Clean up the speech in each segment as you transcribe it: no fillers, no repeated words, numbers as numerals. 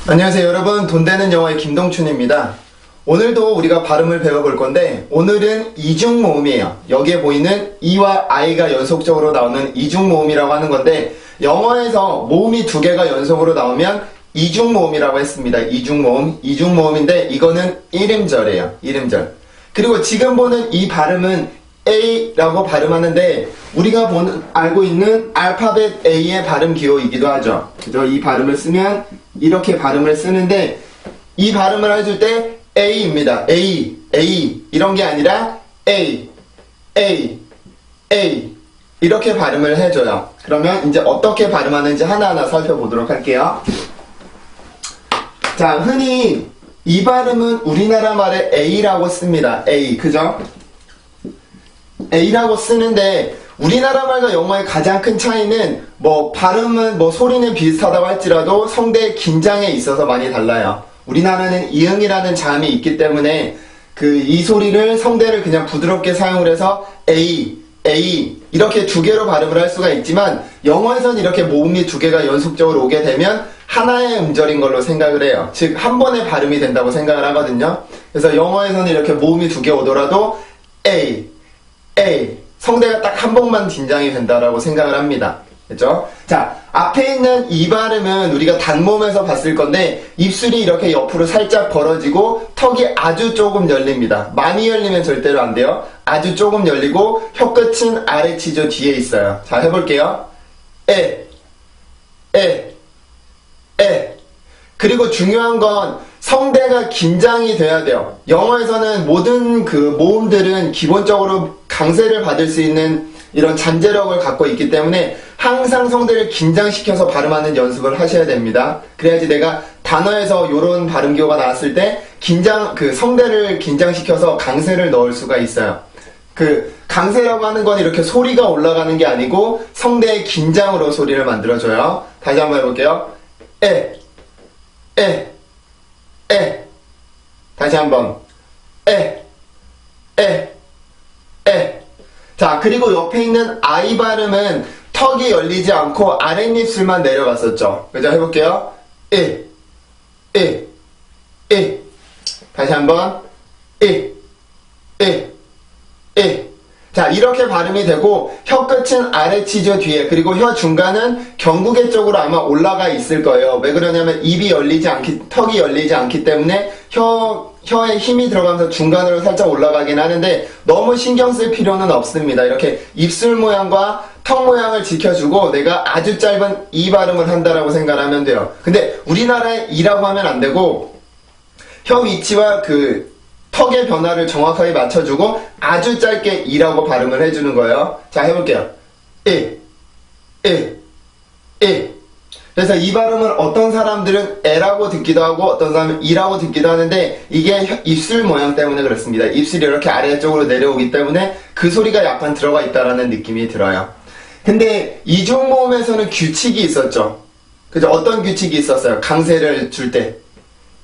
안녕하세요 여러분, 돈 되는 영어의 김동춘입니다. 오늘도 우리가 발음을 배워볼 건데 오늘은 이중모음이에요. 여기에 보이는 E와 I가 연속적으로 나오는 이중모음이라고 하는 건데 영어에서 모음이 두 개가 연속으로 나오면 이중모음이라고 했습니다. 이중모음인데 이거는 이름절이에요. 이름절. 그리고 지금 보는 이 발음은 A라고 발음하는데 우리가 알고 있는 알파벳 A의 발음 기호이기도 하죠. 그죠? 이 발음을 쓰면 이렇게 발음을 쓰는데 이 발음을 해줄 때 A입니다. A 이런 게 아니라 A 이렇게 발음을 해줘요. 그러면 이제 어떻게 발음하는지 하나하나 살펴보도록 할게요. 자, 흔히 이 발음은 우리나라 말에 A라고 씁니다. A, 그죠? A라고 쓰는데 우리나라 말과 영어의 가장 큰 차이는 발음은 소리는 비슷하다고 할지라도 성대의 긴장에 있어서 많이 달라요. 우리나라는 이응이라는 자음이 있기 때문에 이 소리를 성대를 그냥 부드럽게 사용을 해서 A 이렇게 두 개로 발음을 할 수가 있지만 영어에서는 이렇게 모음이 두 개가 연속적으로 오게 되면 하나의 음절인 걸로 생각을 해요. 즉 한 번에 발음이 된다고 생각을 하거든요. 그래서 영어에서는 이렇게 모음이 두 개 오더라도 A 성대가 딱 한 번만 긴장이 된다라고 생각을 합니다. 그렇죠? 자, 앞에 있는 이 발음은 우리가 단모음에서 봤을 건데 입술이 이렇게 옆으로 살짝 벌어지고 턱이 아주 조금 열립니다. 많이 열리면 절대로 안 돼요. 아주 조금 열리고 혀끝은 아래 치조 뒤에 있어요. 자, 해볼게요. 그리고 중요한 건 성대가 긴장이 돼야 돼요. 영어에서는 모든 모음들은 기본적으로 강세를 받을 수 있는 이런 잠재력을 갖고 있기 때문에 항상 성대를 긴장시켜서 발음하는 연습을 하셔야 됩니다. 그래야지 내가 단어에서 이런 발음 기호가 나왔을 때 성대를 긴장시켜서 강세를 넣을 수가 있어요. 강세라고 하는 건 이렇게 소리가 올라가는 게 아니고 성대의 긴장으로 소리를 만들어줘요. 다시 한번 해볼게요. 다시 한번. 자, 그리고 옆에 있는 I 발음은 턱이 열리지 않고 아랫입술만 내려갔었죠. 그죠? 해볼게요. 다시 한번. 자, 이렇게 발음이 되고 혀끝은 아래 치조 뒤에, 그리고 혀 중간은 경구개 쪽으로 아마 올라가 있을 거예요. 왜 그러냐면 턱이 열리지 않기 때문에 혀에 힘이 들어가면서 중간으로 살짝 올라가긴 하는데 너무 신경 쓸 필요는 없습니다. 이렇게 입술 모양과 턱 모양을 지켜주고 내가 아주 짧은 이 발음을 한다라고 생각하면 돼요. 근데 우리나라에 이라고 하면 안 되고 혀 위치와 턱의 변화를 정확하게 맞춰주고 아주 짧게 이라고 발음을 해주는 거예요. 자, 해볼게요. 그래서 이 발음을 어떤 사람들은 에라고 듣기도 하고 어떤 사람은 이라고 듣기도 하는데 이게 입술 모양 때문에 그렇습니다. 입술이 이렇게 아래쪽으로 내려오기 때문에 그 소리가 약간 들어가 있다라는 느낌이 들어요. 근데 이중모음에서는 규칙이 있었죠. 그죠? 어떤 규칙이 있었어요? 강세를 줄 때.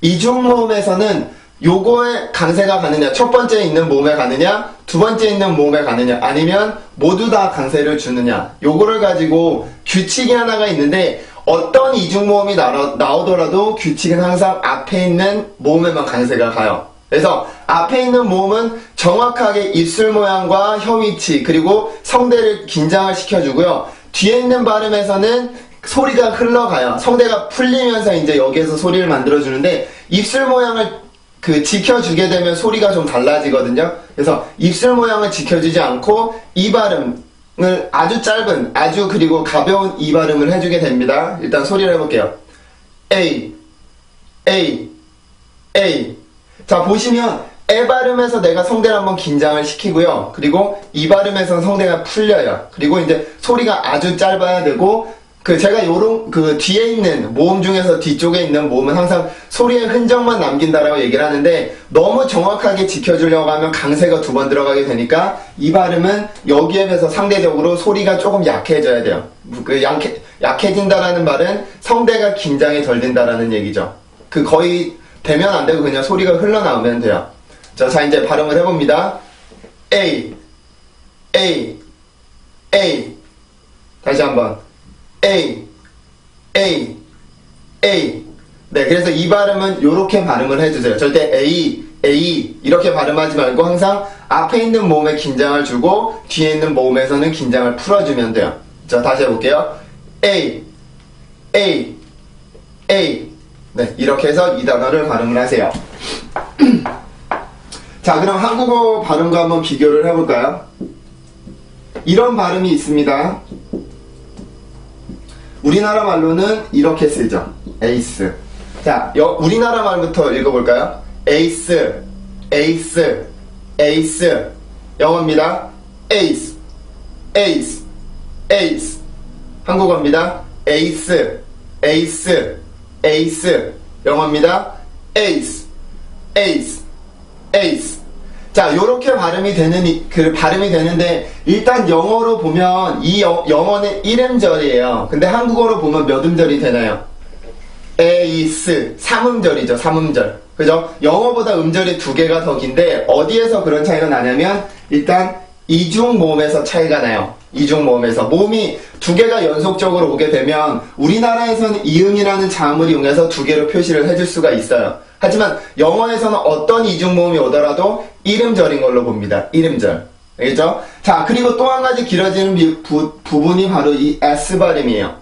이중모음에서는 요거에 강세가 가느냐, 첫 번째 있는 모음에 가느냐, 두 번째 있는 모음에 가느냐, 아니면 모두 다 강세를 주느냐, 요거를 가지고 규칙이 하나가 있는데 어떤 이중모음이 나오더라도 규칙은 항상 앞에 있는 모음에만 강세가 가요. 그래서 앞에 있는 모음은 정확하게 입술 모양과 혀 위치 그리고 성대를 긴장을 시켜주고요. 뒤에 있는 발음에서는 소리가 흘러가요. 성대가 풀리면서 이제 여기에서 소리를 만들어주는데 입술 모양을 지켜주게 되면 소리가 좀 달라지거든요. 그래서 입술 모양을 지켜주지 않고 이 발음을 아주 짧은, 그리고 가벼운 이 발음을 해주게 됩니다. 일단 소리를 해볼게요. A. 자, 보시면 에 발음에서 내가 성대를 한번 긴장을 시키고요. 그리고 이 발음에서는 성대가 풀려요. 그리고 이제 소리가 아주 짧아야 되고 제가 뒤에 있는 모음 중에서 뒤쪽에 있는 모음은 항상 소리의 흔적만 남긴다라고 얘기를 하는데 너무 정확하게 지켜주려고 하면 강세가 두 번 들어가게 되니까 이 발음은 여기에 비해서 상대적으로 소리가 조금 약해져야 돼요. 약해진다라는 말은 성대가 긴장이 덜 된다라는 얘기죠. 거의 되면 안 되고 그냥 소리가 흘러나오면 돼요. 자, 이제 발음을 해봅니다. A. 다시 한번. A. 네, 그래서 이 발음은 요렇게 발음을 해주세요. 절대 A, A 이렇게 발음하지 말고 항상 앞에 있는 모음에 긴장을 주고 뒤에 있는 모음에서는 긴장을 풀어주면 돼요. 자, 다시 해볼게요. A, A, A. 네, 이렇게 해서 이 단어를 발음을 하세요. 자, 그럼 한국어 발음과 한번 비교를 해볼까요? 이런 발음이 있습니다. 우리나라 말로는 이렇게 쓰죠. 에이스. 자, 우리나라 말부터 읽어볼까요? 에이스, 에이스, 에이스. 영어입니다. 에이스, 에이스, 에이스. 한국어입니다. 에이스, 에이스, 에이스. 영어입니다. 에이스, 에이스, 에이스. 자, 요렇게 발음이 되는데, 일단 영어로 보면, 영어는 1음절이에요. 근데 한국어로 보면 몇 음절이 되나요? 에이스. 3음절이죠, 3음절. 그죠? 영어보다 음절이 2개가 더 긴데, 어디에서 그런 차이가 나냐면, 일단, 이중 모음에서 차이가 나요. 이중 모음에서. 모음이 2개가 연속적으로 오게 되면, 우리나라에서는 이응이라는 자음을 이용해서 2개로 표시를 해줄 수가 있어요. 하지만 영어에서는 어떤 이중모음이 오더라도 1음절인 걸로 봅니다. 1음절. 알겠죠? 자, 그리고 또 한 가지 길어지는 부분이 바로 이 S 발음이에요.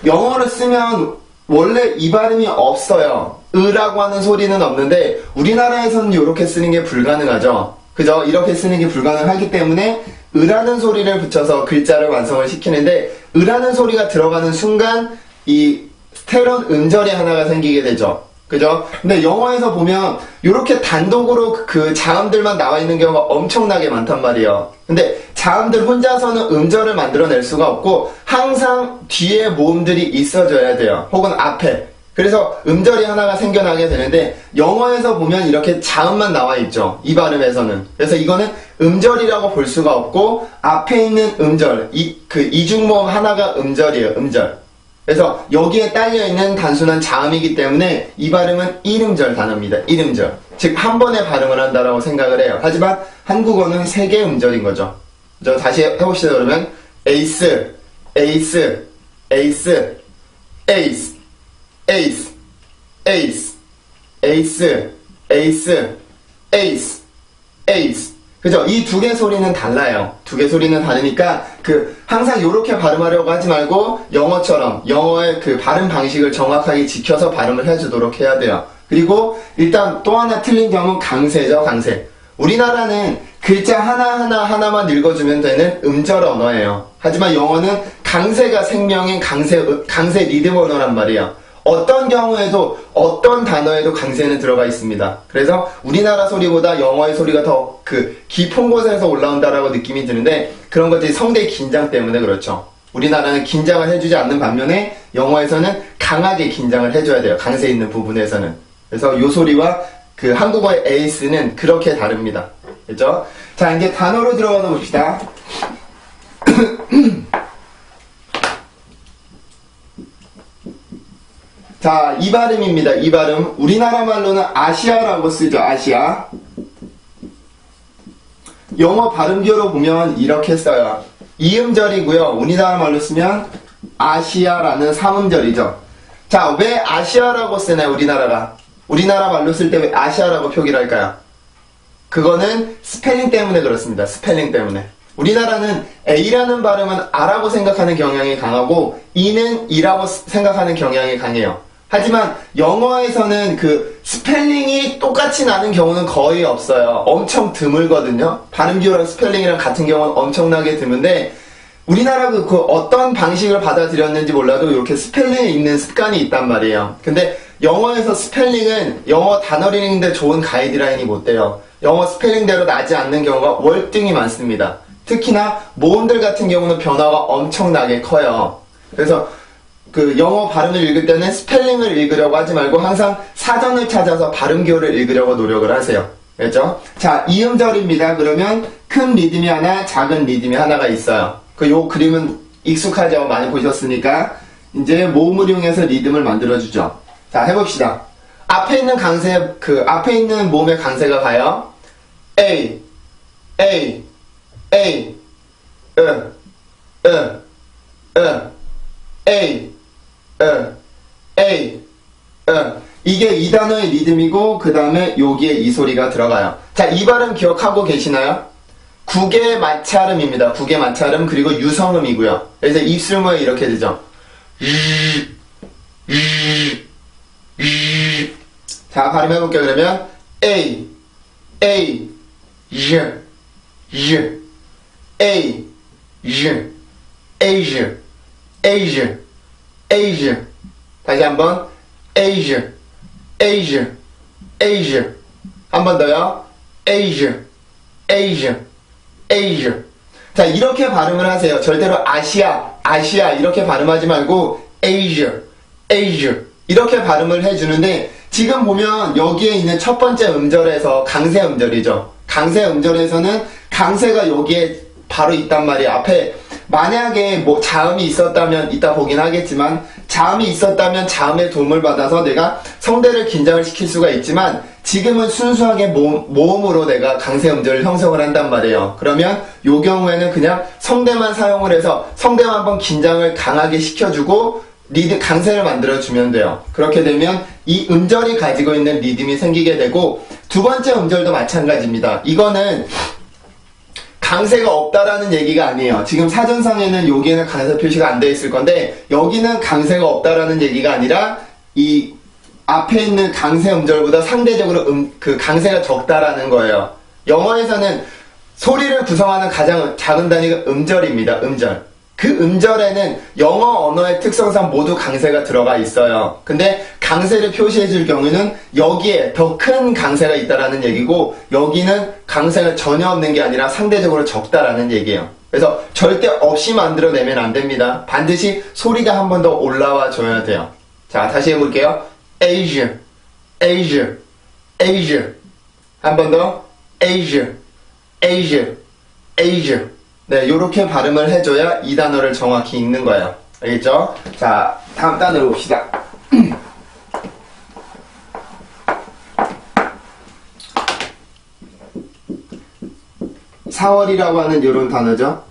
영어를 쓰면 원래 이 발음이 없어요. 으라고 하는 소리는 없는데 우리나라에서는 이렇게 쓰는 게 불가능하죠. 그죠? 이렇게 쓰는 게 불가능하기 때문에 으라는 소리를 붙여서 글자를 완성을 시키는데 으라는 소리가 들어가는 순간 이 스테론 음절이 하나가 생기게 되죠. 그죠? 근데 영어에서 보면 이렇게 단독으로 그 자음들만 나와 있는 경우가 엄청나게 많단 말이에요. 근데 자음들 혼자서는 음절을 만들어낼 수가 없고 항상 뒤에 모음들이 있어줘야 돼요. 혹은 앞에. 그래서 음절이 하나가 생겨나게 되는데 영어에서 보면 이렇게 자음만 나와 있죠. 이 발음에서는. 그래서 이거는 음절이라고 볼 수가 없고 앞에 있는 음절, 이중모음 하나가 음절이에요. 음절. 그래서 여기에 딸려있는 단순한 자음이기 때문에 이 발음은 1음절 단어입니다. 1음절. 즉 한 번에 발음을 한다라고 생각을 해요. 하지만 한국어는 3개 음절인 거죠. 다시 해봅시다. 그러면 에이스, 에이스, 에이스, 에이스, 에이스, 에이스, 에이스, 에이스, 에이스, 에이스. 그죠? 이 2개 소리는 달라요. 2개 소리는 다르니까 항상 이렇게 발음하려고 하지 말고 영어처럼 영어의 그 발음 방식을 정확하게 지켜서 발음을 해주도록 해야 돼요. 그리고 일단 또 하나 틀린 점은 강세죠. 강세. 우리나라는 글자 하나만 읽어주면 되는 음절 언어예요. 하지만 영어는 강세가 생명인 강세 리듬 언어란 말이에요. 어떤 경우에도 어떤 단어에도 강세는 들어가 있습니다. 그래서 우리나라 소리보다 영어의 소리가 더 깊은 곳에서 올라온다라고 느낌이 드는데 그런 것들이 성대 긴장 때문에 그렇죠. 우리나라는 긴장을 해주지 않는 반면에 영어에서는 강하게 긴장을 해줘야 돼요. 강세 있는 부분에서는. 그래서 요 소리와 한국어의 에이스는 그렇게 다릅니다. 그렇죠? 자, 이제 단어로 들어가 봅시다. 자, 이 발음입니다. 이 발음. 우리나라 말로는 아시아라고 쓰죠. 아시아. 영어 발음표로 보면 이렇게 써요. 2음절이고요. 우리나라 말로 쓰면 아시아라는 3음절이죠. 자, 왜 아시아라고 쓰나요? 우리나라 말로 쓸 때 왜 아시아라고 표기를 할까요? 그거는 스펠링 때문에 그렇습니다. 스펠링 때문에. 우리나라는 A라는 발음은 A라고 생각하는 경향이 강하고 E는 E라고 생각하는 경향이 강해요. 하지만 영어에서는 스펠링이 똑같이 나는 경우는 거의 없어요. 엄청 드물거든요. 발음표랑 스펠링이랑 같은 경우는 엄청나게 드문데 우리나라 어떤 방식을 받아들였는지 몰라도 이렇게 스펠링에 있는 습관이 있단 말이에요. 근데 영어에서 스펠링은 영어 단어 리딩인데 좋은 가이드라인이 못 돼요. 영어 스펠링대로 나지 않는 경우가 월등히 많습니다. 특히나 모음들 같은 경우는 변화가 엄청나게 커요. 그래서 영어 발음을 읽을 때는 스펠링을 읽으려고 하지 말고 항상 사전을 찾아서 발음교를 읽으려고 노력을 하세요. 그렇죠? 자, 2음절입니다. 그러면 큰 리듬이 하나, 작은 리듬이 하나가 있어요. 요 그림은 익숙하죠? 많이 보셨으니까. 이제 모음을 이용해서 리듬을 만들어주죠. 자, 해봅시다. 앞에 있는 모음의 강세가 가요. A, A, A, A, A, A, 이게 이 단어의 리듬이고 그 다음에 여기에 이 소리가 들어가요. 자, 이 발음 기억하고 계시나요? 국의 마찰음입니다. 국의 마찰음 그리고 유성음이고요. 그래서 입술 모양 이렇게 되죠. 자, 발음해볼게요. 그러면 A, A, ዥ, ዥ, A, ዥ, 에이즈, 에이즈, 에이즈. 다시 한번 에이즈, 에이즈, 에이즈. 한 번 더요. 에이즈, 에이즈, 에이즈. 자, 이렇게 발음을 하세요. 절대로 아시아, 아시아 이렇게 발음하지 말고 에이즈, 에이즈 이렇게 발음을 해주는데 지금 보면 여기에 있는 첫 번째 음절에서 강세 음절이죠. 강세 음절에서는 강세가 여기에 바로 있단 말이에요. 앞에 만약에 뭐 자음이 있었다면 이따 보긴 하겠지만 자음이 있었다면 자음의 도움을 받아서 내가 성대를 긴장을 시킬 수가 있지만 지금은 순수하게 모음으로 내가 강세 음절을 형성을 한단 말이에요. 그러면 이 경우에는 그냥 성대만 사용을 해서 성대만 한번 긴장을 강하게 시켜주고 리듬 강세를 만들어주면 돼요. 그렇게 되면 이 음절이 가지고 있는 리듬이 생기게 되고 두 번째 음절도 마찬가지입니다. 이거는 강세가 없다라는 얘기가 아니에요. 지금 사전상에는 여기에는 강세 표시가 안 돼 있을 건데 여기는 강세가 없다라는 얘기가 아니라 이 앞에 있는 강세 음절보다 상대적으로 그 강세가 적다라는 거예요. 영어에서는 소리를 구성하는 가장 작은 단위가 음절입니다. 음절. 그 음절에는 영어 언어의 특성상 모두 강세가 들어가 있어요. 근데 강세를 표시해 줄 경우는 여기에 더 큰 강세가 있다라는 얘기고 여기는 강세가 전혀 없는 게 아니라 상대적으로 적다라는 얘기예요. 그래서 절대 없이 만들어내면 안 됩니다. 반드시 소리가 한 번 더 올라와 줘야 돼요. 자, 다시 해볼게요. Asia, Asia, Asia. 한 번 더. Asia, Asia, Asia. 네, 요렇게 발음을 해줘야 이 단어를 정확히 읽는 거예요. 알겠죠? 자, 다음 단어로 봅시다. 4월이라고 하는 요런 단어죠.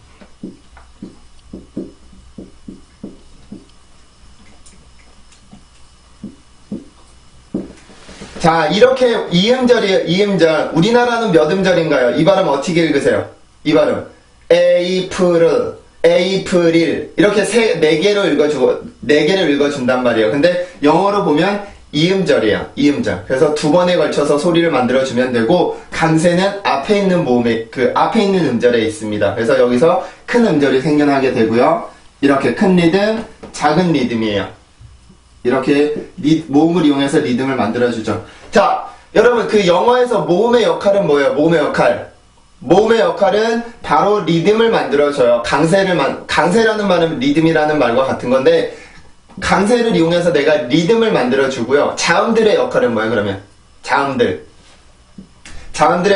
자, 이렇게 이음절이에요. 이음절. 우리나라는 몇 음절인가요? 이 발음 어떻게 읽으세요? 이 발음. 에이프릴, 에이프릴 이렇게 네 개를 읽어준단 말이에요. 근데 영어로 보면 이음절이에요. 이음절. 그래서 두 번에 걸쳐서 소리를 만들어주면 되고 강세는 앞에 있는 모음에 그 앞에 있는 음절에 있습니다. 그래서 여기서 큰 음절이 생겨나게 되고요. 이렇게 큰 리듬, 작은 리듬이에요. 이렇게 모음을 이용해서 리듬을 만들어주죠. 자, 여러분 그 영어에서 모음의 역할은 뭐예요? 모음의 역할. 모음의 역할은 바로 리듬을 만들어줘요. 강세라는 말은 리듬이라는 말과 같은 건데 강세를 이용해서 내가 리듬을 만들어주고요. 자음들의 역할은 뭐예요, 그러면? 자음들의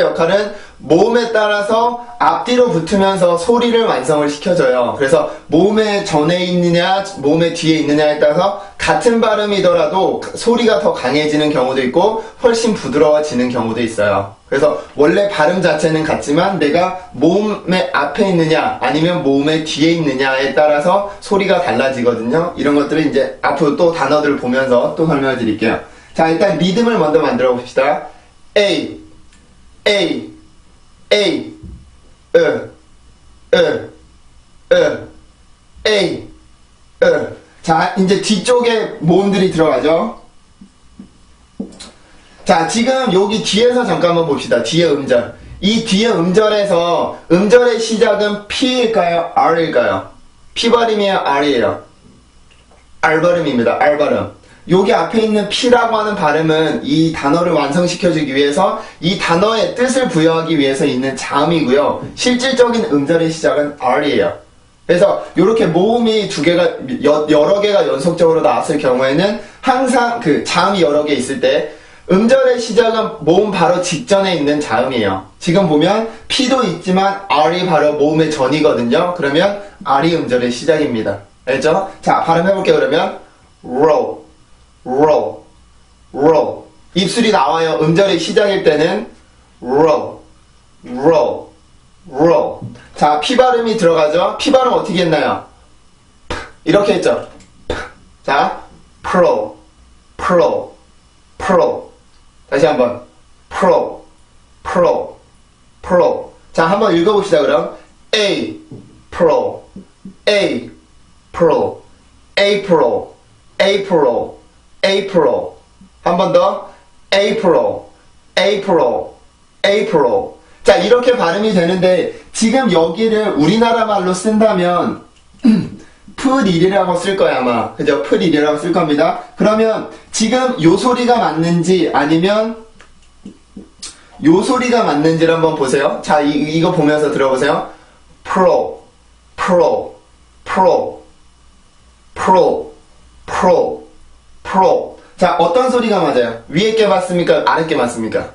역할은 모음에 따라서 앞뒤로 붙으면서 소리를 완성을 시켜줘요. 그래서 모음의 전에 있느냐, 모음의 뒤에 있느냐에 따라서 같은 발음이더라도 소리가 더 강해지는 경우도 있고 훨씬 부드러워지는 경우도 있어요. 그래서 원래 발음 자체는 같지만 내가 모음의 앞에 있느냐 아니면 모음의 뒤에 있느냐에 따라서 소리가 달라지거든요. 이런 것들을 이제 앞으로 또 단어들을 보면서 또 설명해 드릴게요. 자, 일단 리듬을 먼저 만들어 봅시다. A, A, A, A, 자, 이제 뒤쪽에 모음들이 들어가죠. 자, 지금 여기 뒤에서 잠깐만 봅시다. 뒤에 음절. 이 뒤에 음절에서 음절의 시작은 P일까요? R일까요? P 발음이에요? R이에요? R 발음입니다. R 발음. 여기 앞에 있는 P라고 하는 발음은 이 단어를 완성시켜주기 위해서 이 단어의 뜻을 부여하기 위해서 있는 자음이고요. 실질적인 음절의 시작은 R이에요. 그래서 이렇게 모음이 여러 개가 연속적으로 나왔을 경우에는 항상 그 자음이 여러 개 있을 때 음절의 시작은 모음 바로 직전에 있는 자음이에요. 지금 보면 P도 있지만 R이 바로 모음의 전이거든요. 그러면 R이 음절의 시작입니다. 알죠? 자, 발음해볼게요. 그러면 roll, roll, roll. 입술이 나와요. 음절의 시작일 때는 roll, roll, roll. 자, P 발음이 들어가죠? P 발음 어떻게 했나요? 이렇게 했죠? 자, pro, pro, pro. 다시 한번 pro, pro, pro. 자, 한번 읽어봅시다. 그럼 A, pro, A, pro, April, April, April. 한 번 더 April, April, April. 자, 이렇게 발음이 되는데 지금 여기를 우리나라 말로 쓴다면 풀일이라고 쓸 거야 아마. 그죠? 풀일이라고 쓸 겁니다. 그러면 지금 요 소리가 맞는지 아니면 요 소리가 맞는지를 한번 보세요. 자, 이거 보면서 들어보세요. pro, pro, pro, pro, pro, pro. 자, 어떤 소리가 맞아요? 위에 게 맞습니까? 아래 게 맞습니까?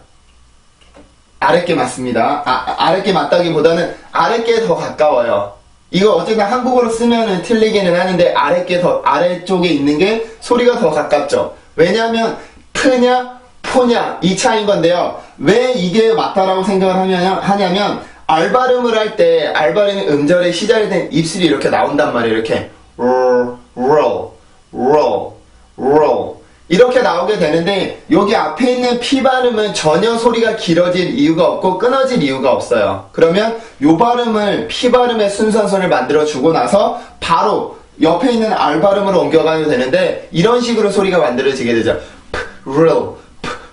아래 게 맞습니다. 아래 게 맞다기보다는 아래 게 더 가까워요. 이거 어쨌든 한국어로 쓰면은 틀리기는 하는데 아래쪽에 있는 게 소리가 더 가깝죠. 왜냐하면 프냐, 포냐 이 차이인 건데요. 왜 이게 맞다라고 생각을 하냐면 알발음을 할 때 알발음이 음절에 시작이 된 입술이 이렇게 나온단 말이에요. 이렇게 roll, roll, roll 이렇게 나오게 되는데 여기 앞에 있는 P 발음은 전혀 소리가 길어질 이유가 없고 끊어질 이유가 없어요. 그러면 요 발음을 P 발음의 순서선을 만들어 주고 나서 바로 옆에 있는 R 발음으로 옮겨가면 되는데 이런 식으로 소리가 만들어지게 되죠. roll,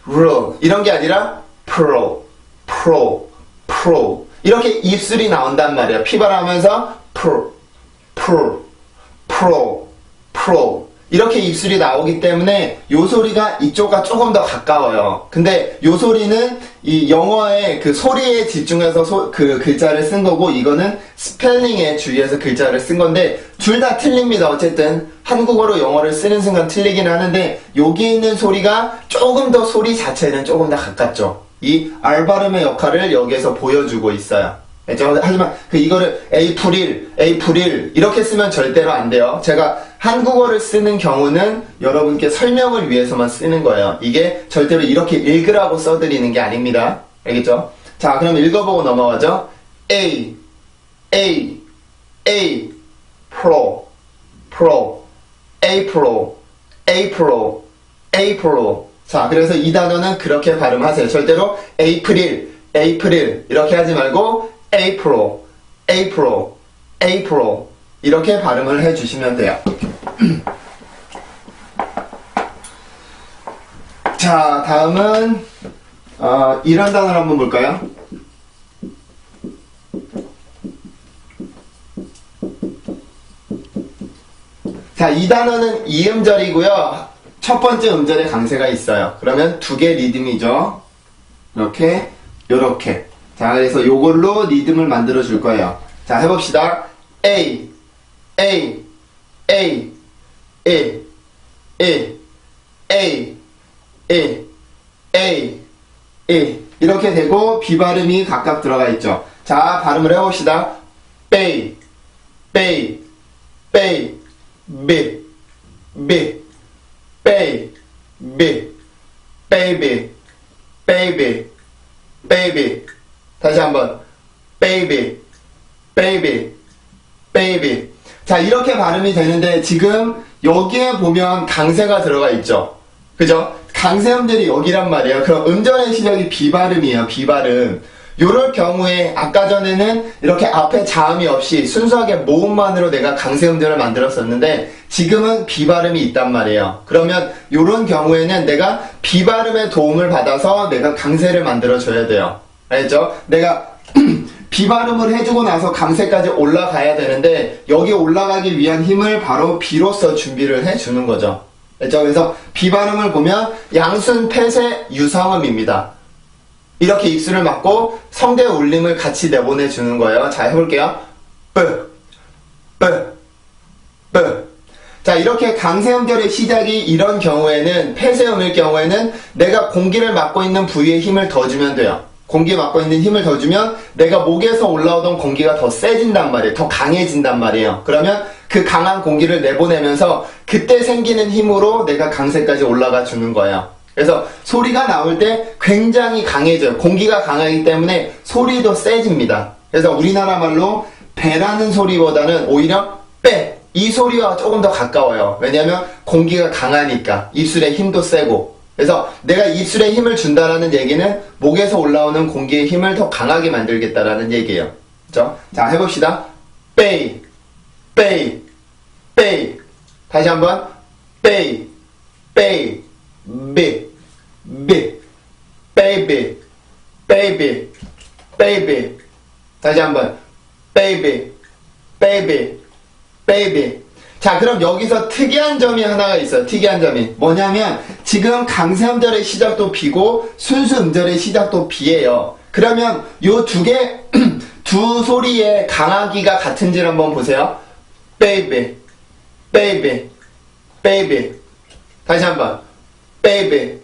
roll 이런 게 아니라 pro, pro, pro 이렇게 입술이 나온단 말이에요. P 발음하면서 pro, pro, pro, pro 이렇게 입술이 나오기 때문에 요 소리가 이쪽과 조금 더 가까워요. 근데 요 소리는 이 영어의 그 소리에 집중해서 그 글자를 쓴 거고 이거는 스펠링에 주의해서 글자를 쓴 건데 둘 다 틀립니다. 어쨌든 한국어로 영어를 쓰는 순간 틀리긴 하는데 여기 있는 소리가 조금 더 소리 자체는 조금 더 가깝죠. 이 R 발음의 역할을 여기에서 보여주고 있어요. 하지만 이거를 에이프릴 이렇게 쓰면 절대로 안 돼요. 제가 한국어를 쓰는 경우는 여러분께 설명을 위해서만 쓰는 거예요. 이게 절대로 이렇게 읽으라고 써드리는 게 아닙니다. 알겠죠? 자, 그럼 읽어보고 넘어가죠. A, pro, April, 자, 그래서 이 단어는 그렇게 발음하세요. 절대로 에이프릴 이렇게 하지 말고 April 이렇게 발음을 해주시면 돼요. 자, 다음은 이런 단어를 한번 볼까요? 자, 이 단어는 이음절이고요. 첫 번째 음절에 강세가 있어요. 그러면 두 개 리듬이죠. 이렇게 요렇게. 자, 그래서 요걸로 리듬을 만들어 줄 거예요. 자, 해봅시다. A, 이렇게 되고 B 발음이 각각 들어가 있죠. 자, 발음을 해봅시다. B, baby. 다시 한번 baby. 자, 이렇게 발음이 되는데 지금 여기에 보면 강세가 들어가 있죠. 그죠? 강세음들이 여기란 말이에요. 그럼 음절의 시작이 B 발음이에요. B 발음. 요럴 경우에 아까 전에는 이렇게 앞에 자음이 없이 순수하게 모음만으로 내가 강세음들을 만들었었는데 지금은 B 발음이 있단 말이에요. 그러면 요런 경우에는 내가 B 발음의 도움을 받아서 내가 강세를 만들어줘야 돼요. 알겠죠? 내가 B 발음을 해주고 나서 강세까지 올라가야 되는데 여기 올라가기 위한 힘을 바로 B로서 준비를 해주는 거죠. 알겠죠? 그래서 B 발음을 보면 양순 폐쇄 유성음입니다. 이렇게 입술을 막고 성대 울림을 같이 내보내주는 거예요. 자, 해볼게요. 자, 이렇게 강세음절의 시작이 이런 경우에는 폐쇄음일 경우에는 내가 공기를 막고 있는 부위에 힘을 더 주면 돼요. 공기에 막고 있는 힘을 더 주면 내가 목에서 올라오던 공기가 더 세진단 말이에요. 더 강해진단 말이에요. 그러면 그 강한 공기를 내보내면서 그때 생기는 힘으로 내가 강세까지 올라가 주는 거예요. 그래서 소리가 나올 때 굉장히 강해져요. 공기가 강하기 때문에 소리도 세집니다. 그래서 우리나라 말로 배라는 소리보다는 오히려 빼 이 소리와 조금 더 가까워요. 왜냐하면 공기가 강하니까 입술의 힘도 세고. 그래서 내가 입술에 힘을 준다라는 얘기는 목에서 올라오는 공기의 힘을 더 강하게 만들겠다라는 얘기예요. 그렇죠? 자, 해봅시다. 베이, 베이, 베이. 다시 한번 베이, 베이, 비, 비, 베이비, 베이비, 베이비. 다시 한번 베이비, 베이비, 베이비. 자, 그럼 여기서 특이한 점이 하나가 있어요. 특이한 점이 뭐냐면 지금 강세음절의 시작도 B고 순수음절의 시작도 B예요. 그러면 요 두 소리의 강하기가 같은지를 한번 보세요. baby, baby, baby. 다시 한번 baby,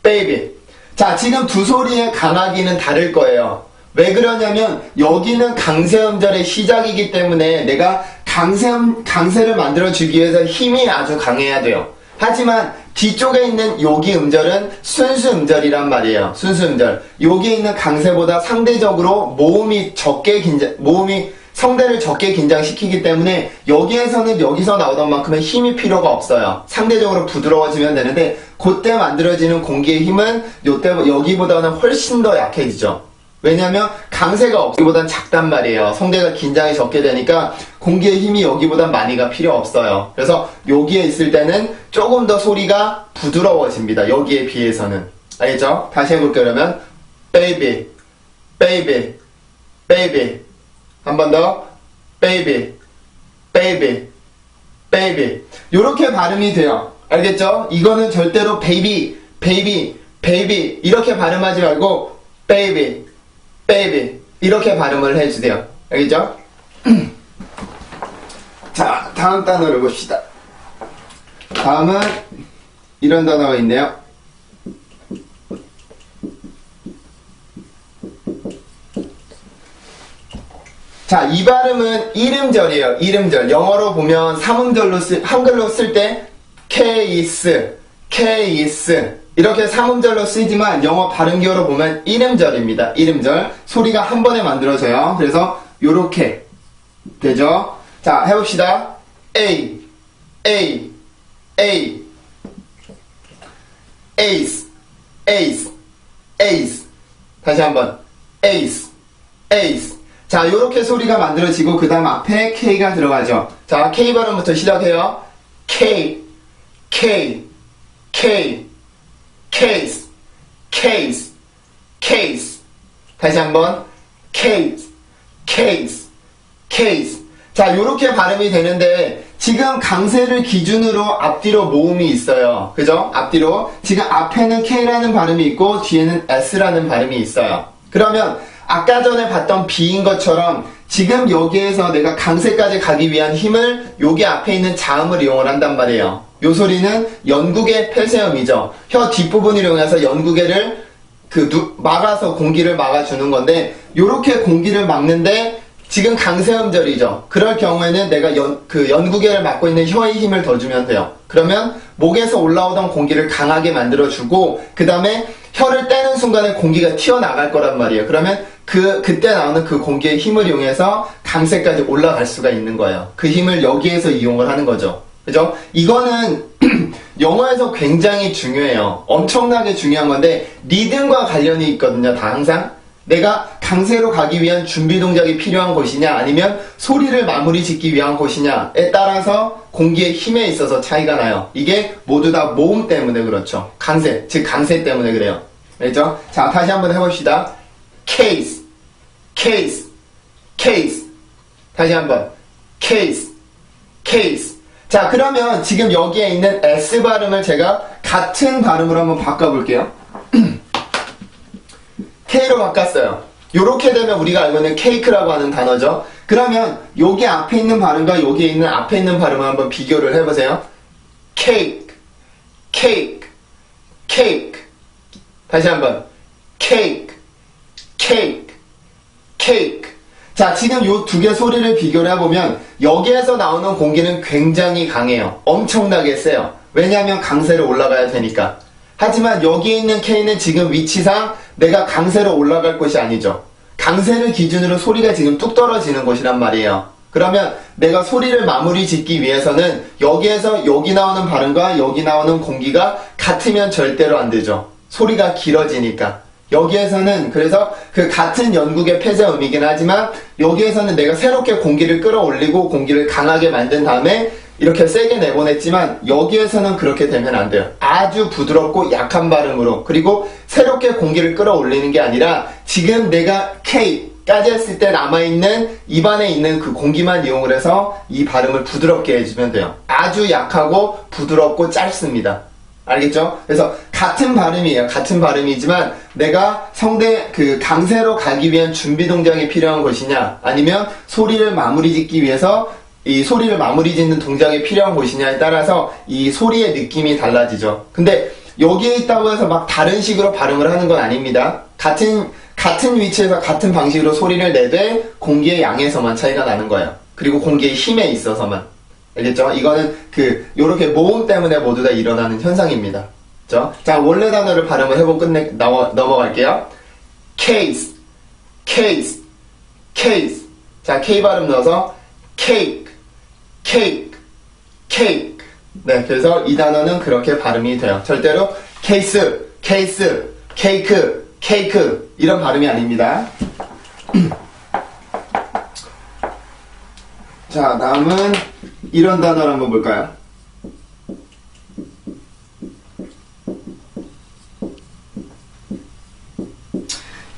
baby. 자, 지금 두 소리의 강하기는 다를 거예요. 왜 그러냐면 여기는 강세음절의 시작이기 때문에 내가 강세를 만들어주기 위해서 힘이 아주 강해야 돼요. 하지만 뒤쪽에 있는 여기 음절은 순수음절이란 말이에요. 순수음절. 여기에 있는 강세보다 상대적으로 모음이 성대를 적게 긴장시키기 때문에 여기에서는 여기서 나오던 만큼의 힘이 필요가 없어요. 상대적으로 부드러워지면 되는데 그때 만들어지는 공기의 힘은 여기보다는 훨씬 더 약해지죠. 왜냐면 강세가 여기보단 작단 말이에요. 성대가 긴장이 적게 되니까 공기의 힘이 여기보단 많이가 필요 없어요. 그래서 여기에 있을 때는 조금 더 소리가 부드러워집니다. 여기에 비해서는. 알겠죠? 다시 해볼게요. 그러면 baby, baby, baby. 한 번 더 baby, baby, baby. 요렇게 발음이 돼요. 알겠죠? 이거는 절대로 baby, baby, baby 이렇게 발음하지 말고 baby, baby 이렇게 발음을 해주세요. 알겠죠? 자, 다음 단어를 봅시다. 다음은 이런 단어가 있네요. 자, 이 발음은 이름절이에요. 이름절. 영어로 보면 한글로 쓸 때 case, case 이렇게 삼음절로 쓰이지만 영어 발음기어로 보면 이름절입니다. 이름절. 소리가 한 번에 만들어져요. 그래서 요렇게 되죠. 자, 해봅시다. A, A, A, ace, ace, ace. 다시 한번 ace, ace. 자, 요렇게 소리가 만들어지고 그 다음 앞에 K가 들어가죠. 자, K 발음부터 시작해요. K, K, K, case, case, case. 다시 한번 case, case, case. 자, 요렇게 발음이 되는데 지금 강세를 기준으로 앞뒤로 모음이 있어요. 그죠? 앞뒤로. 지금 앞에는 K라는 발음이 있고 뒤에는 S라는 발음이 있어요. 그러면 아까 전에 봤던 B인 것처럼 지금 여기에서 내가 강세까지 가기 위한 힘을 여기 앞에 있는 자음을 이용을 한단 말이에요. 요 소리는 연구개 폐쇄음이죠. 혀 뒷부분을 이용해서 연구개를 막아서 공기를 막아주는 건데 요렇게 공기를 막는데 지금 강세음절이죠. 그럴 경우에는 내가 연구개를 막고 있는 혀에 힘을 더 주면 돼요. 그러면 목에서 올라오던 공기를 강하게 만들어주고 그 다음에 혀를 떼는 순간에 공기가 튀어나갈 거란 말이에요. 그러면 그때 나오는 그 공기의 힘을 이용해서 강세까지 올라갈 수가 있는 거예요. 그 힘을 여기에서 이용을 하는 거죠. 그죠? 이거는 영어에서 굉장히 중요해요. 엄청나게 중요한 건데 리듬과 관련이 있거든요. 다 항상. 내가 강세로 가기 위한 준비 동작이 필요한 곳이냐 아니면 소리를 마무리 짓기 위한 곳이냐에 따라서 공기의 힘에 있어서 차이가 나요. 이게 모두 다 모음 때문에 그렇죠. 강세, 즉 강세 때문에 그래요. 알죠? 자, 다시 한번 해봅시다. case, case, case. 다시 한번 case, case. 자, 그러면 지금 여기에 있는 S 발음을 제가 같은 발음으로 한번 바꿔볼게요. K로 바꿨어요. 요렇게 되면 우리가 알고 있는 케이크라고 하는 단어죠. 그러면 여기 앞에 있는 발음과 여기에 있는 앞에 있는 발음을 한번 비교를 해보세요. cake, cake, cake. 다시 한번 cake, cake, cake. 자, 지금 요 두 개 소리를 비교를 해보면 여기에서 나오는 공기는 굉장히 강해요. 엄청나게 세요. 왜냐하면 강세로 올라가야 되니까. 하지만 여기 있는 K는 지금 위치상 내가 강세로 올라갈 곳이 아니죠. 강세를 기준으로 소리가 지금 뚝 떨어지는 곳이란 말이에요. 그러면 내가 소리를 마무리 짓기 위해서는 여기에서 여기 나오는 발음과 여기 나오는 공기가 같으면 절대로 안 되죠. 소리가 길어지니까. 여기에서는 그래서 그 같은 연국의 폐자음이긴 하지만 여기에서는 내가 새롭게 공기를 끌어올리고 공기를 강하게 만든 다음에 이렇게 세게 내보냈지만 여기에서는 그렇게 되면 안 돼요. 아주 부드럽고 약한 발음으로 그리고 새롭게 공기를 끌어올리는 게 아니라 지금 내가 K까지 했을 때 남아있는 입안에 있는 그 공기만 이용을 해서 이 발음을 부드럽게 해주면 돼요. 아주 약하고 부드럽고 짧습니다. 알겠죠? 그래서 같은 발음이에요. 같은 발음이지만 내가 성대 그 강세로 가기 위한 준비 동작이 필요한 것이냐 아니면 소리를 마무리 짓기 위해서 이 소리를 마무리 짓는 동작이 필요한 것이냐에 따라서 이 소리의 느낌이 달라지죠. 근데 여기에 있다고 해서 막 다른 식으로 발음을 하는 건 아닙니다. 같은 위치에서 같은 방식으로 소리를 내되 공기의 양에서만 차이가 나는 거예요. 그리고 공기의 힘에 있어서만. 알겠죠? 이거는 요렇게 모음 때문에 모두 다 일어나는 현상입니다. 그죠? 자, 원래 단어를 발음을 해보고 넘어갈게요. case, case, case. 자, K 발음 넣어서 cake, cake, cake. 네, 그래서 이 단어는 그렇게 발음이 돼요. 절대로 case, case, cake, cake 이런 발음이 아닙니다. 자, 다음은 이런 단어를 한번 볼까요?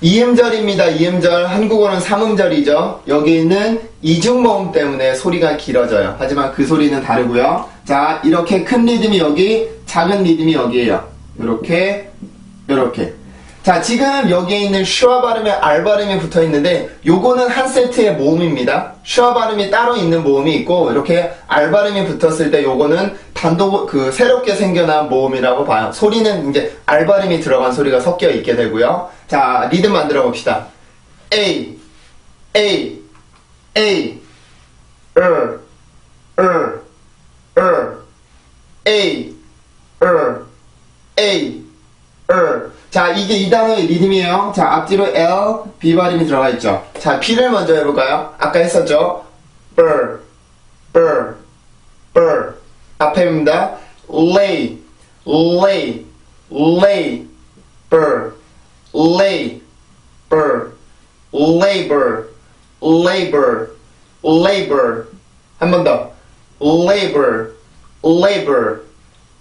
이음절입니다. 이음절. 한국어는 삼음절이죠. 여기는 이중모음 때문에 소리가 길어져요. 하지만 그 소리는 다르고요. 자, 이렇게 큰 리듬이 여기, 작은 리듬이 여기에요. 요렇게. 자, 지금 여기에 있는 슈아 발음에 알 발음이 붙어 있는데 요거는 한 세트의 모음입니다. 슈아 발음이 따로 있는 모음이 있고 이렇게 알 발음이 붙었을 때 요거는 단독 새롭게 생겨난 모음이라고 봐요. 소리는 이제 알 발음이 들어간 소리가 섞여 있게 되고요. 자, 리듬 만들어 봅시다. A, A, A, A, A, 자, 이게 이 단어의 리듬이에요. 자, 앞뒤로 L, B 발음이 들어가 있죠. 자, B를 먼저 해볼까요? 아까 했었죠? 앞에입니다. lay, lay, labor, labor, labor, labor, labor. 한 번 더. labor, labor,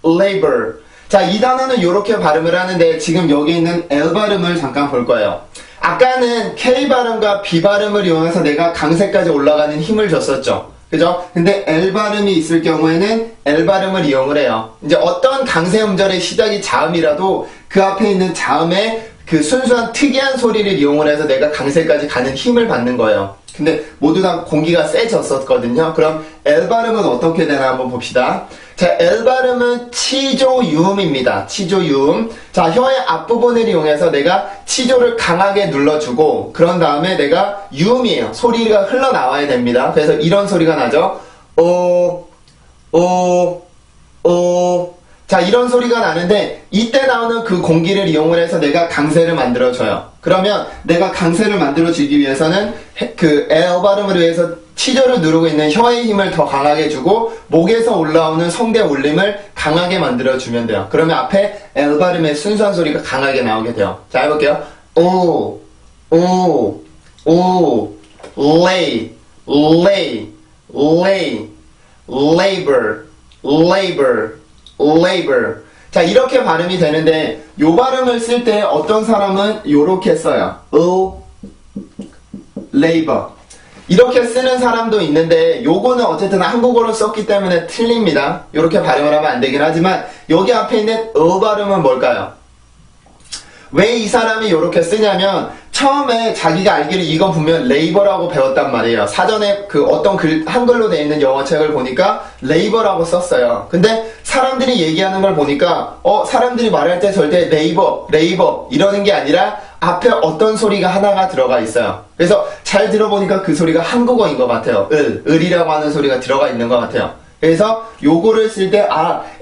labor. 자, 이 단어는 이렇게 발음을 하는데 지금 여기 있는 L 발음을 잠깐 볼 거예요. 아까는 K 발음과 B 발음을 이용해서 내가 강세까지 올라가는 힘을 줬었죠. 그죠? 근데 L 발음이 있을 경우에는 L 발음을 이용을 해요. 이제 어떤 강세 음절의 시작이 자음이라도 그 앞에 있는 자음의 그 순수한 특이한 소리를 이용을 해서 내가 강세까지 가는 힘을 받는 거예요. 근데 모두 다 공기가 세졌었거든요. 그럼 L 발음은 어떻게 되나 한번 봅시다. 자, L 발음은 치조유음입니다. 치조유음. 자, 혀의 앞부분을 이용해서 내가 치조를 강하게 눌러주고 그런 다음에 내가 유음이에요. 소리가 흘러나와야 됩니다. 그래서 이런 소리가 나죠. 자, 이런 소리가 나는데 이때 나오는 그 공기를 이용을 해서 내가 강세를 만들어줘요. 그러면 내가 강세를 만들어주기 위해서는 그 L 발음을 위해서 치조를 누르고 있는 혀의 힘을 더 강하게 주고 목에서 올라오는 성대 울림을 강하게 만들어주면 돼요. 그러면 앞에 L 발음의 순수한 소리가 강하게 나오게 돼요. 자, 해볼게요. lay, lay, lay, labor, labor, labor. 자, 이렇게 발음이 되는데 요 발음을 쓸 때 어떤 사람은 요렇게 써요. labor. 이렇게 쓰는 사람도 있는데 요거는 어쨌든 한국어로 썼기 때문에 틀립니다. 요렇게 발음을 하면 안 되긴 하지만 여기 앞에 있는 발음은 뭘까요? 왜 이 사람이 요렇게 쓰냐면 처음에 자기가 알기로 이건 분명 레이버라고 배웠단 말이에요. 사전에 그 어떤 한글로 되어 있는 영어책을 보니까 레이버라고 썼어요. 근데 사람들이 얘기하는 걸 보니까 사람들이 말할 때 절대 레이버 이러는 게 아니라 앞에 어떤 소리가 하나가 들어가 있어요. 그래서 잘 들어보니까 그 소리가 한국어인 것 같아요. 을이라고 하는 소리가 들어가 있는 것 같아요. 그래서 요거를 쓸 때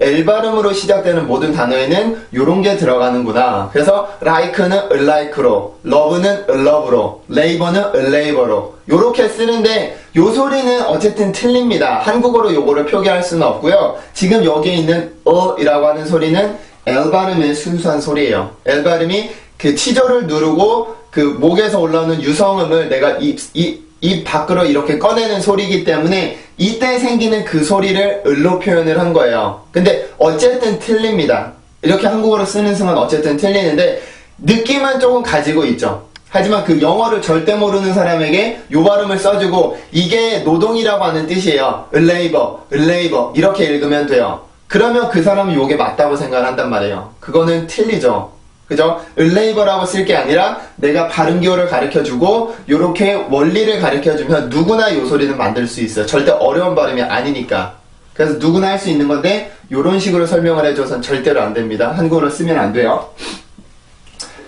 L 발음으로 시작되는 모든 단어에는 요런 게 들어가는구나. 그래서 like는 like로, love는 love로, labor는 labor로 요렇게 쓰는데 요 소리는 어쨌든 틀립니다. 한국어로 요거를 표기할 수는 없고요. 지금 여기에 있는 이라고 하는 소리는 L 발음의 순수한 소리예요. L 발음이 그 치조를 누르고 그 목에서 올라오는 유성음을 내가 입 밖으로 이렇게 꺼내는 소리이기 때문에 이때 생기는 그 소리를 을로 표현을 한 거예요. 근데 어쨌든 틀립니다. 이렇게 한국어로 쓰는 순간 어쨌든 틀리는데 느낌은 조금 가지고 있죠. 하지만 그 영어를 절대 모르는 사람에게 요 발음을 써주고 이게 노동이라고 하는 뜻이에요. labor 이렇게 읽으면 돼요. 그러면 그 사람은 요게 맞다고 생각을 한단 말이에요. 그거는 틀리죠. 그죠? labor라고 쓸 게 아니라 내가 발음 기호를 가르쳐주고 요렇게 원리를 가르쳐주면 누구나 요 소리는 만들 수 있어요. 절대 어려운 발음이 아니니까. 그래서 누구나 할 수 있는 건데 요런 식으로 설명을 해줘선 절대로 안 됩니다. 한국어로 쓰면 안 돼요.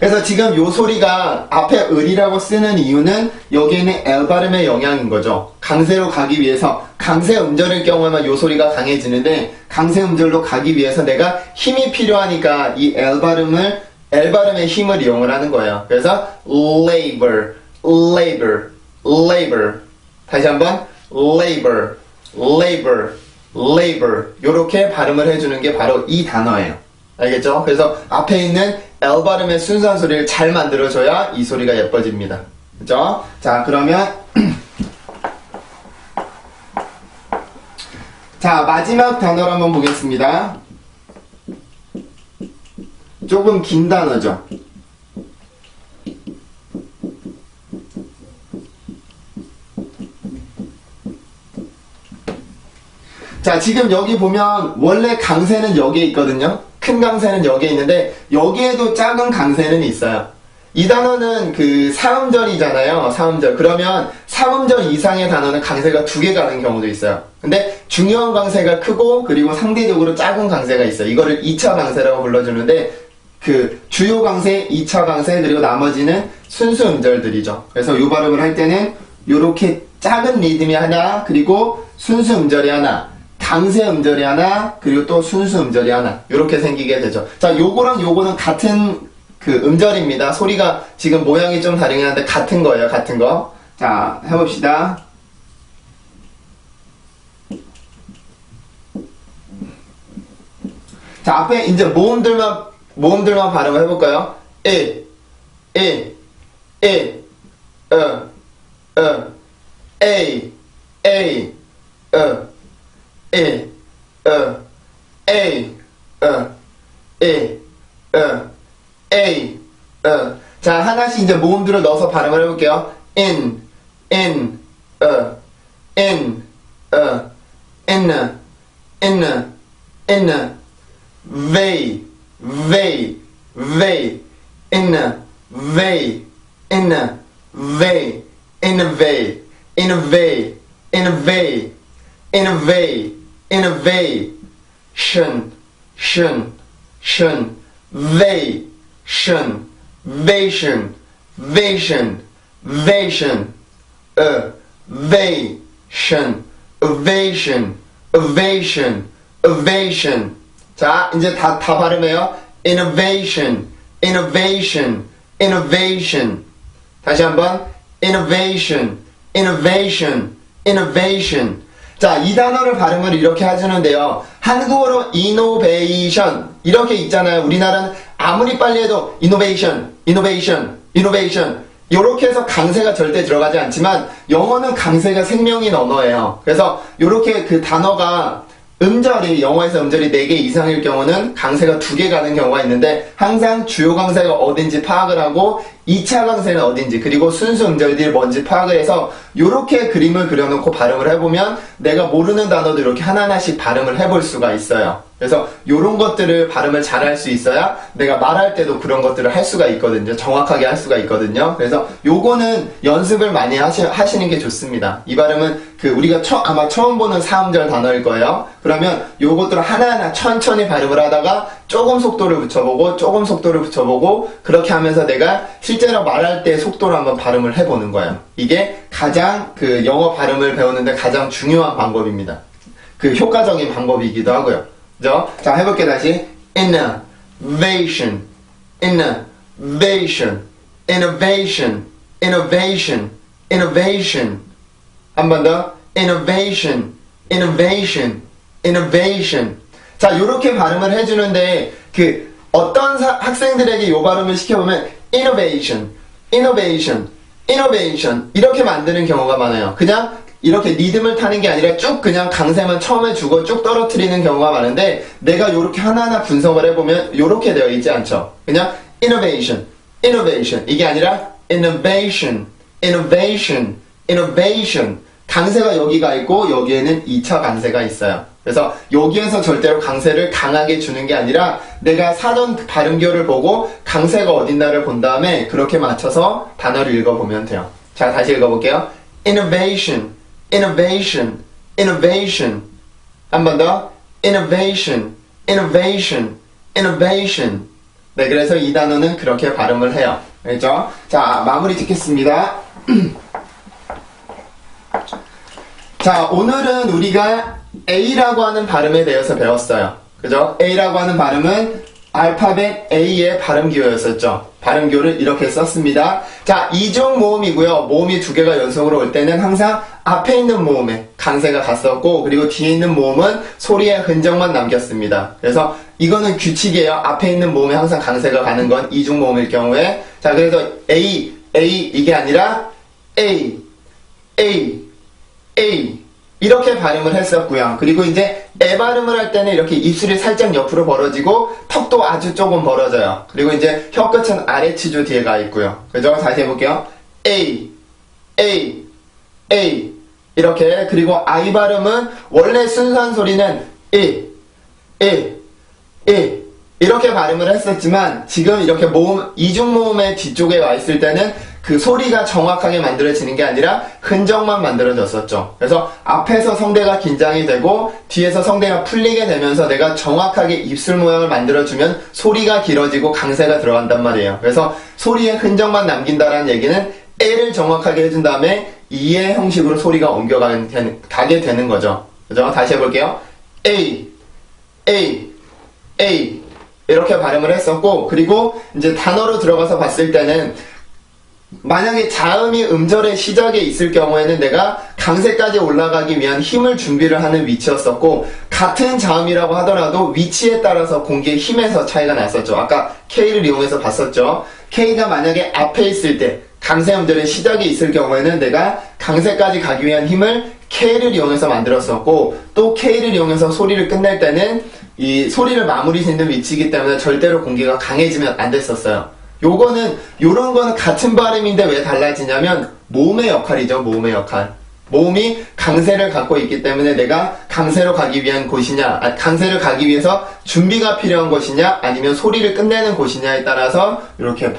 그래서 지금 요 소리가 앞에 을이라고 쓰는 이유는 여기에는 L 발음의 영향인 거죠. 강세로 가기 위해서 강세 음절일 경우에만 요 소리가 강해지는데 강세 음절로 가기 위해서 내가 힘이 필요하니까 이 L 발음의 힘을 이용을 하는 거예요. 그래서 labor 다시 한번 labor 요렇게 발음을 해주는 게 바로 이 단어예요. 알겠죠? 그래서 앞에 있는 L 발음의 순수한 소리를 잘 만들어줘야 이 소리가 예뻐집니다. 그죠? 자, 그러면 자, 마지막 단어를 한번 보겠습니다. 조금 긴 단어죠. 자, 지금 여기 보면 원래 강세는 여기에 있거든요. 큰 강세는 여기에 있는데 여기에도 작은 강세는 있어요. 이 단어는 그 사음절이잖아요. 사음절. 그러면 사음절 이상의 단어는 강세가 2개 가는 경우도 있어요. 근데 중요한 강세가 크고 그리고 상대적으로 작은 강세가 있어요. 이거를 2차 강세라고 불러주는데 그 주요 강세, 2차 강세 그리고 나머지는 순수 음절들이죠. 그래서 이 발음을 할 때는 요렇게 작은 리듬이 하나 그리고 순수 음절이 하나 강세 음절이 하나 그리고 또 순수 음절이 하나 이렇게 생기게 되죠. 자, 요거는 같은 그 음절입니다. 소리가 지금 모양이 좀 다르긴 한데 같은 거예요. 같은 거. 자, 해봅시다. 자, 앞에 이제 모음들만 발음을 해볼까요? A, A, A, A, A, A, A, A, 자, 하나씩 이제 모음들을 넣어서 발음을 해볼게요. In, in, in, in, they, in, they, innovation, evasion. 자, 이제 다 발음해요. innovation. 다시 한번 innovation. 자, 이 단어를 발음을 이렇게 해주는데요. 한국어로 innovation 이렇게 있잖아요. 우리나라는 아무리 빨리 해도 innovation 요렇게 해서 강세가 절대 들어가지 않지만 영어는 강세가 생명인 언어예요. 그래서 요렇게 그 단어가 음절이 영어에서 음절이 4개 이상일 경우는 강세가 2개 가는 경우가 있는데 항상 주요 강세가 어딘지 파악을 하고 2차 강세는 어딘지 그리고 순수 음절들이 뭔지 파악을 해서 요렇게 그림을 그려놓고 발음을 해보면 내가 모르는 단어도 이렇게 하나하나씩 발음을 해볼 수가 있어요. 그래서 요런 것들을 발음을 잘 할 수 있어야 내가 말할 때도 그런 것들을 할 수가 있거든요. 정확하게 할 수가 있거든요. 그래서 요거는 연습을 많이 하시는 게 좋습니다. 이 발음은 그 우리가 아마 처음 보는 사음절 단어일 거예요. 그러면 요것들을 하나하나 천천히 발음을 하다가 조금 속도를 붙여보고 그렇게 하면서 내가 실제로 말할 때 속도로 한번 발음을 해보는 거예요. 이게 가장 그 영어 발음을 배우는데 가장 중요한 방법입니다. 그 효과적인 방법이기도 하고요. 그죠? 자, 해볼게 다시. innovation, innovation. 한 번 더. innovation, innovation, innovation. 자, 요렇게 발음을 해주는데, 어떤 학생들에게 요 발음을 시켜보면, innovation, innovation, innovation. 이렇게 만드는 경우가 많아요. 그냥 이렇게 리듬을 타는 게 아니라 쭉 그냥 강세만 처음에 주고 쭉 떨어뜨리는 경우가 많은데, 내가 요렇게 하나하나 분석을 해보면, 요렇게 되어 있지 않죠. 그냥 innovation, innovation. 이게 아니라 innovation, innovation, innovation. 강세가 여기가 있고 여기에는 2차 강세가 있어요. 그래서 여기에서 절대로 강세를 강하게 주는 게 아니라 내가 사전 발음교를 보고 강세가 어딘가를 본 다음에 그렇게 맞춰서 단어를 읽어보면 돼요. 자, 다시 읽어볼게요. innovation, innovation, innovation. 한 번 더. innovation, innovation, innovation. 네, 그래서 이 단어는 그렇게 발음을 해요. 알겠죠? 자, 마무리 짓겠습니다. 자, 오늘은 우리가 A라고 하는 발음에 대해서 배웠어요. 그죠? A라고 하는 발음은 알파벳 A의 발음기호였었죠. 발음기호를 이렇게 썼습니다. 자, 이중 모음이고요. 모음이 두 개가 연속으로 올 때는 항상 앞에 있는 모음에 강세가 갔었고, 그리고 뒤에 있는 모음은 소리의 흔적만 남겼습니다. 그래서 이거는 규칙이에요. 앞에 있는 모음에 항상 강세가 가는 건 이중 모음일 경우에. 자, 그래서 A 이게 아니라 A 이렇게 발음을 했었고요. 그리고 이제 에 발음을 할 때는 이렇게 입술이 살짝 옆으로 벌어지고 턱도 아주 조금 벌어져요. 그리고 이제 혀끝은 아래치주 뒤에 가 있고요. 그죠? 다시 해볼게요. A 이렇게. 그리고 I 발음은 원래 순수한 소리는 이렇게 발음을 했었지만 지금 이렇게 모음, 이중 모음의 뒤쪽에 와 있을 때는 그 소리가 정확하게 만들어지는 게 아니라 흔적만 만들어졌었죠. 그래서 앞에서 성대가 긴장이 되고 뒤에서 성대가 풀리게 되면서 내가 정확하게 입술 모양을 만들어주면 소리가 길어지고 강세가 들어간단 말이에요. 그래서 소리의 흔적만 남긴다라는 얘기는 에를 정확하게 해준 다음에 이의 형식으로 소리가 가게 되는 거죠. 그죠? 다시 해볼게요. A 이렇게 발음을 했었고, 그리고 이제 단어로 들어가서 봤을 때는 만약에 자음이 음절의 시작에 있을 경우에는 내가 강세까지 올라가기 위한 힘을 준비를 하는 위치였었고, 같은 자음이라고 하더라도 위치에 따라서 공기의 힘에서 차이가 났었죠. 아까 K를 이용해서 봤었죠. K가 만약에 앞에 있을 때 강세 음절의 시작에 있을 경우에는 내가 강세까지 가기 위한 힘을 K를 이용해서 만들었었고, 또 K를 이용해서 소리를 끝낼 때는 이 소리를 마무리 짓는 위치이기 때문에 절대로 공기가 강해지면 안 됐었어요. 요런 거는 같은 발음인데 왜 달라지냐면 모음의 역할이죠. 모음의 역할. 모음이 강세를 갖고 있기 때문에 내가 강세로 가기 위한 곳이냐, 강세를 가기 위해서 준비가 필요한 곳이냐, 아니면 소리를 끝내는 곳이냐에 따라서 이렇게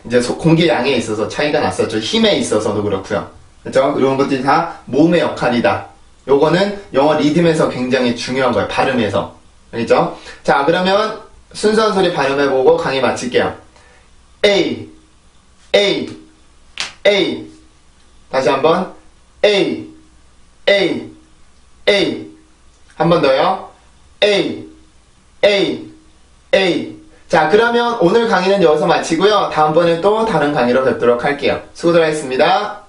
이제 공기 양에 있어서 차이가 났었죠. 힘에 있어서도 그렇고요. 그렇죠? 이런 것들이 다 모음의 역할이다. 요거는 영어 리듬에서 굉장히 중요한 거예요. 발음에서. 알겠죠? 자, 그러면 순수한 소리 발음해보고 강의 마칠게요. A. 다시 한번. A. 한 번 더요. A. 자, 그러면 오늘 강의는 여기서 마치고요. 다음번에 또 다른 강의로 뵙도록 할게요. 수고들 하셨습니다.